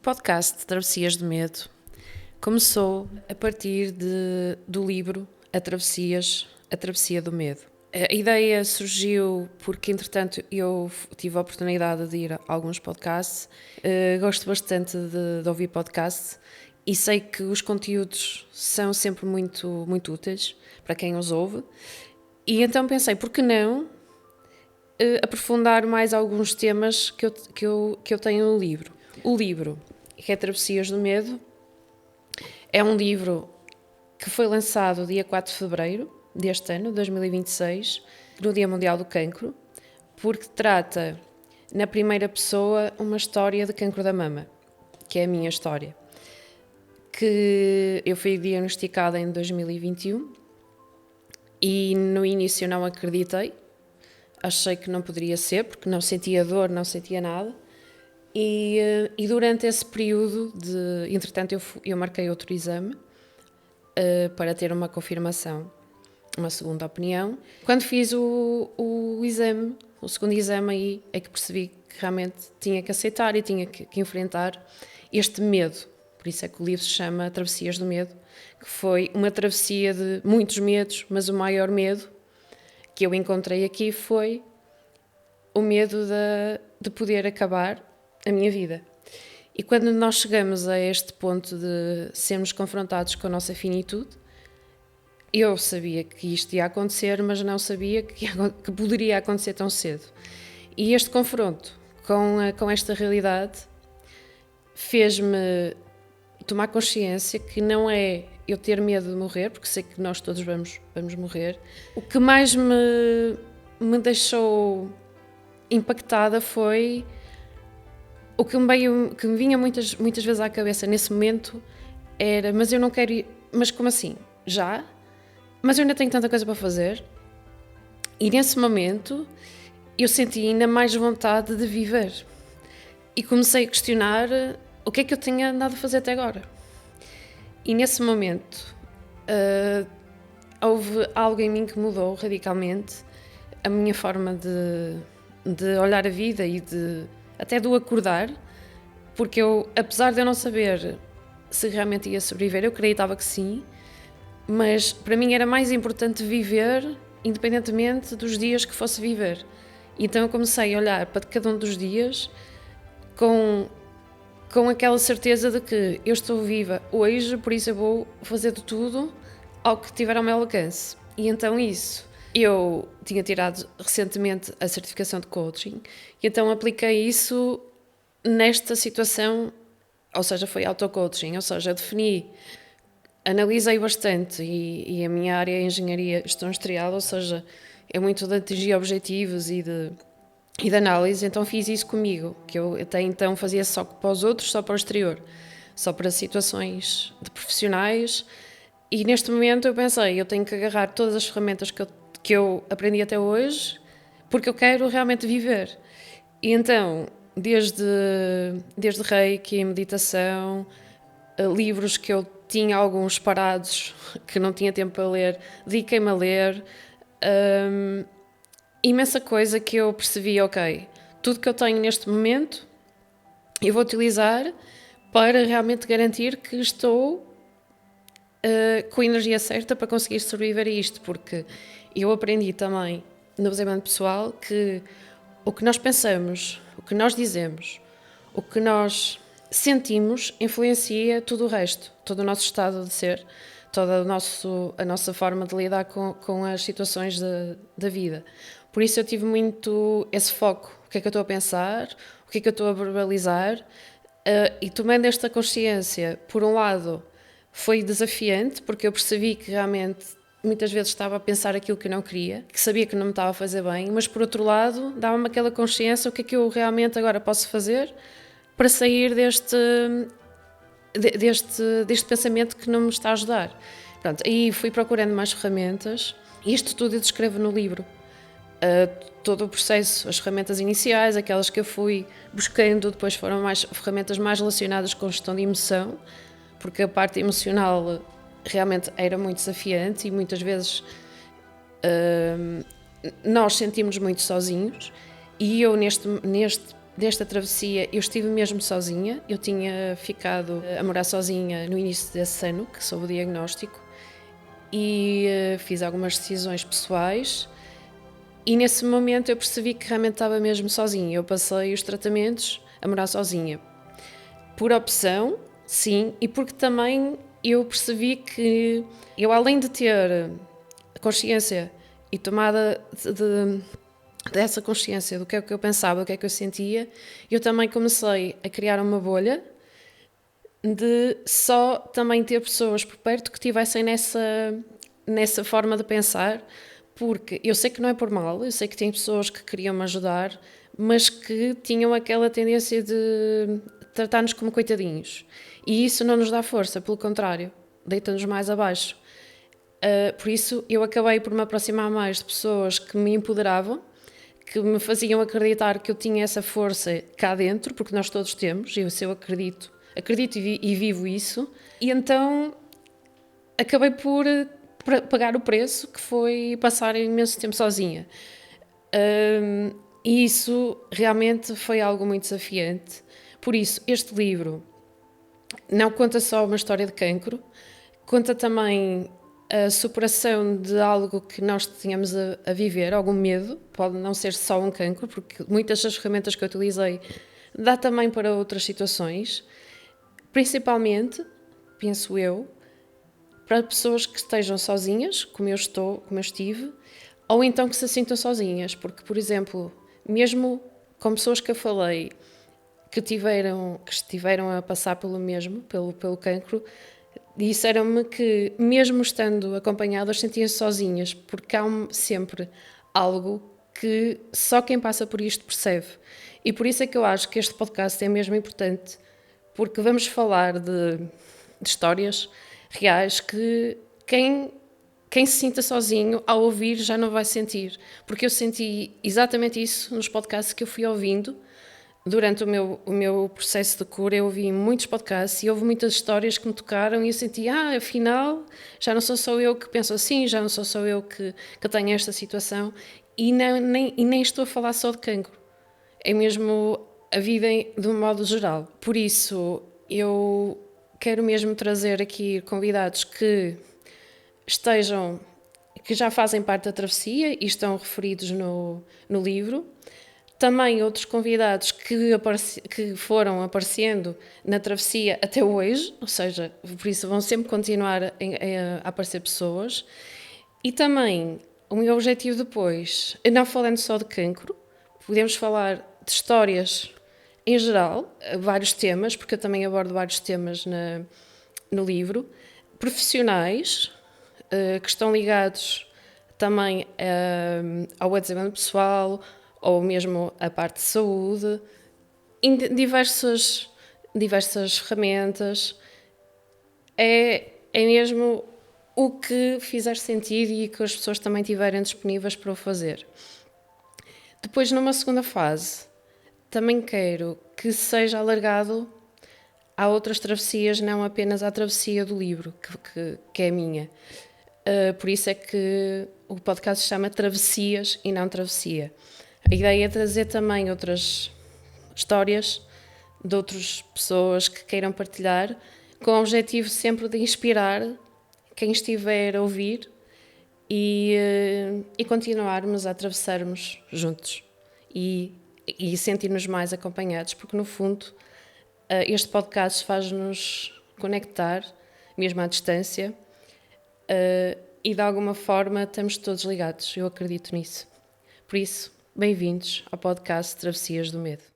podcast Travessias do Medo começou a partir do livro A Travessia do Medo. A ideia surgiu porque, entretanto, eu tive a oportunidade de ir a alguns podcasts. Gosto bastante de ouvir podcasts e sei que os conteúdos são sempre muito, muito úteis para quem os ouve. E então pensei, por que não aprofundar mais alguns temas que eu tenho no livro. O livro, que é Travessias do Medo, é um livro que foi lançado dia 4 de fevereiro deste ano, 2026, no Dia Mundial do Cancro, porque trata, na primeira pessoa, uma história de cancro da mama, que é a minha história, que eu fui diagnosticada em 2021 e no início não acreditei, achei que não poderia ser, porque não sentia dor, não sentia nada. E durante esse período, entretanto, eu marquei outro exame para ter uma confirmação, uma segunda opinião. Quando fiz o exame, o segundo exame, aí é que percebi que realmente tinha que aceitar e tinha que enfrentar este medo. Por isso é que o livro se chama Travessias do Medo, que foi uma travessia de muitos medos, mas o maior medo que eu encontrei aqui foi o medo de poder acabar a minha vida. E quando nós chegamos a este ponto de sermos confrontados com a nossa finitude, eu sabia que isto ia acontecer, mas não sabia que poderia acontecer tão cedo. E este confronto com esta realidade fez-me tomar consciência que não é eu ter medo de morrer, porque sei que nós todos vamos morrer. O que mais me deixou impactada foi o que me vinha muitas vezes à cabeça nesse momento era, mas eu não quero ir, mas como assim? Já? Mas eu ainda tenho tanta coisa para fazer. E nesse momento eu senti ainda mais vontade de viver. E comecei a questionar o que é que eu tinha andado a fazer até agora. E nesse momento houve algo em mim que mudou radicalmente a minha forma de olhar a vida e até do acordar, porque eu, apesar de eu não saber se realmente ia sobreviver, eu acreditava que sim, mas para mim era mais importante viver, independentemente dos dias que fosse viver. Então eu comecei a olhar para cada um dos dias com aquela certeza de que eu estou viva hoje, por isso eu vou fazer de tudo ao que tiver ao meu alcance. E então isso, eu tinha tirado recentemente a certificação de coaching, e então apliquei isso nesta situação, ou seja, foi auto-coaching, ou seja, analisei bastante e a minha área é engenharia gestão industrial, ou seja, é muito de atingir objetivos e de análise, então fiz isso comigo, que eu até então fazia só para os outros, só para o exterior, só para situações de profissionais, e neste momento eu pensei, eu tenho que agarrar todas as ferramentas que eu aprendi até hoje, porque eu quero realmente viver. E então, desde Reiki, meditação, livros que eu tinha alguns parados, que não tinha tempo para ler, dediquei-me a ler, imensa coisa que eu percebi, ok, tudo que eu tenho neste momento eu vou utilizar para realmente garantir que estou com a energia certa para conseguir sobreviver a isto, porque eu aprendi também no desenvolvimento pessoal que o que nós pensamos, o que nós dizemos, o que nós sentimos influencia tudo o resto, todo o nosso estado de ser, toda a nossa forma de lidar com as situações da vida. Por isso eu tive muito esse foco, o que é que eu estou a pensar, o que é que eu estou a verbalizar, e tomando esta consciência, por um lado, foi desafiante, porque eu percebi que realmente muitas vezes estava a pensar aquilo que eu não queria, que sabia que não me estava a fazer bem, mas por outro lado dava-me aquela consciência, o que é que eu realmente agora posso fazer para sair deste pensamento que não me está a ajudar. Pronto, aí fui procurando mais ferramentas, e isto tudo eu descrevo no livro. Todo o processo, as ferramentas iniciais, aquelas que eu fui buscando, depois foram ferramentas mais relacionadas com gestão de emoção, porque a parte emocional realmente era muito desafiante e muitas vezes nós sentimos muito sozinhos, e eu neste desta travessia eu estive mesmo sozinha. Eu tinha ficado a morar sozinha no início desse ano, que soube o diagnóstico, e fiz algumas decisões pessoais. E nesse momento eu percebi que realmente estava mesmo sozinha. Eu passei os tratamentos a morar sozinha. Por opção, sim, e porque também eu percebi que eu, além de ter consciência e tomada dessa consciência do que é que eu pensava, do que é que eu sentia, eu também comecei a criar uma bolha de só também ter pessoas por perto que tivessem nessa forma de pensar, porque eu sei que não é por mal, eu sei que tem pessoas que queriam me ajudar, mas que tinham aquela tendência de tratar-nos como coitadinhos. E isso não nos dá força, pelo contrário, deita-nos mais abaixo. Por isso eu acabei por me aproximar mais de pessoas que me empoderavam, que me faziam acreditar que eu tinha essa força cá dentro, porque nós todos temos, eu acredito e vivo isso, e então acabei por pagar o preço, que foi passar imenso tempo sozinha. E isso realmente foi algo muito desafiante. Por isso, este livro não conta só uma história de cancro, conta também a superação de algo que nós tínhamos a viver, algum medo, pode não ser só um cancro, porque muitas das ferramentas que eu utilizei dá também para outras situações, principalmente, penso eu, para pessoas que estejam sozinhas, como eu estive, ou então que se sintam sozinhas, porque, por exemplo, mesmo com pessoas que eu falei que estiveram a passar pelo mesmo, pelo cancro, disseram-me que, mesmo estando acompanhadas, sentiam-se sozinhas, porque há sempre algo que só quem passa por isto percebe. E por isso é que eu acho que este podcast é mesmo importante, porque vamos falar de histórias reais que quem se sinta sozinho ao ouvir já não vai sentir. Porque eu senti exatamente isso nos podcasts que eu fui ouvindo. Durante o meu processo de cura, eu ouvi muitos podcasts e houve muitas histórias que me tocaram e eu senti, afinal, já não sou só eu que penso assim, já não sou só eu que tenho esta situação e nem estou a falar só de cancro. É mesmo a vida de um modo geral. Por isso, eu quero mesmo trazer aqui convidados que já fazem parte da travessia e estão referidos no livro. Também outros convidados que foram aparecendo na travessia até hoje, ou seja, por isso vão sempre continuar a aparecer pessoas. E também o meu objetivo depois, não falando só de cancro, podemos falar de histórias em geral, vários temas, porque eu também abordo vários temas no livro, profissionais, que estão ligados também ao desenvolvimento pessoal, ou mesmo a parte de saúde, em diversas ferramentas. É mesmo o que fizer sentido e que as pessoas também tiverem disponíveis para o fazer. Depois, numa segunda fase, também quero que seja alargado a outras travessias, não apenas à travessia do livro, que é a minha. Por isso é que o podcast se chama Travessias e não Travessia. A ideia é trazer também outras histórias de outras pessoas que queiram partilhar, com o objetivo sempre de inspirar quem estiver a ouvir e continuarmos a atravessarmos juntos e sentir-nos mais acompanhados, porque no fundo este podcast faz-nos conectar, mesmo à distância, e de alguma forma estamos todos ligados, eu acredito nisso. Por isso, bem-vindos ao podcast Travessias do Medo.